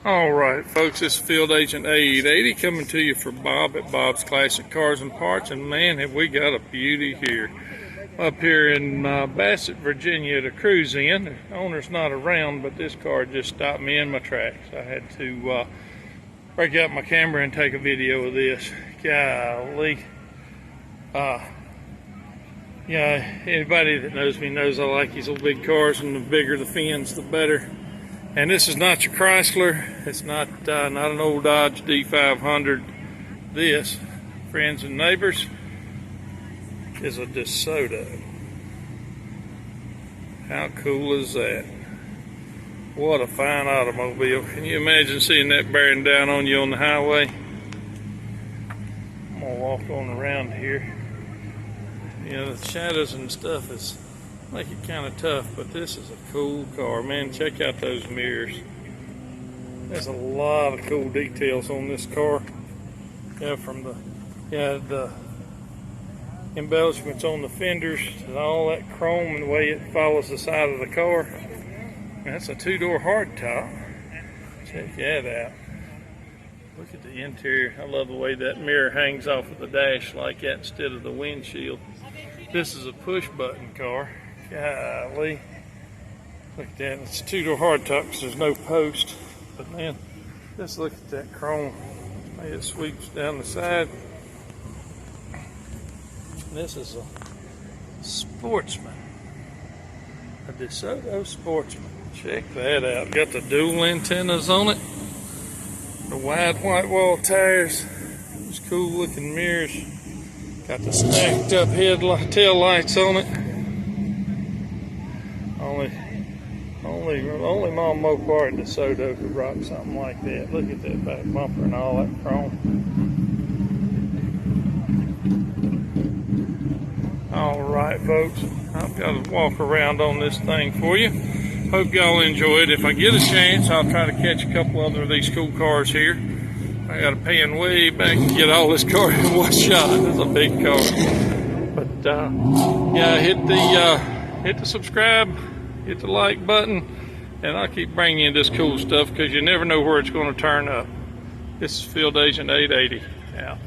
Alright folks, this is Field Agent 880 coming to you for Bob at Bob's Classic Cars and Parts, and man have we got a beauty here. Up here in Bassett, Virginia to cruise in. The owner's not around, but this car just stopped me in my tracks. I had to break out my camera and take a video of this. Golly. Yeah, anybody that knows me knows I like these little big cars, and the bigger the fins, the better. And this is not your Chrysler. It's not an old Dodge D500. This, friends and neighbors, is a DeSoto. How cool is that? What a fine automobile. Can you imagine seeing that bearing down on you on the highway? I'm gonna walk on around here. You know, the shadows and stuff is make it kind of tough, but this is a cool car, man. Check out those mirrors. There's a lot of cool details on this car. Yeah, from the embellishments on the fenders and all that chrome and the way it follows the side of the car. That's a two-door hardtop. Check that out. Look at the interior. I love the way that mirror hangs off of the dash like that instead of the windshield. This is a push-button car. Golly. Look at that. It's a two-door hardtop because there's no post. But man, just look at that chrome. It sweeps down the side. This is a Sportsman. A DeSoto Sportsman. Check that out. Got the dual antennas on it. The wide white wall tires. Those cool looking mirrors. Got the stacked up tail lights on it. Only Mom Mopar and DeSoto could rock something like that. Look at that back bumper and all that chrome. Alright folks, I've got to walk around on this thing for you. Hope y'all enjoy it. If I get a chance, I'll try to catch a couple other of these cool cars here. I got to pan way back to get all this car in one shot. It's a big car. But yeah, hit the subscribe, hit the like button, and I'll keep bringing you this cool stuff because you never know where it's going to turn up. This is Field Agent 880 out.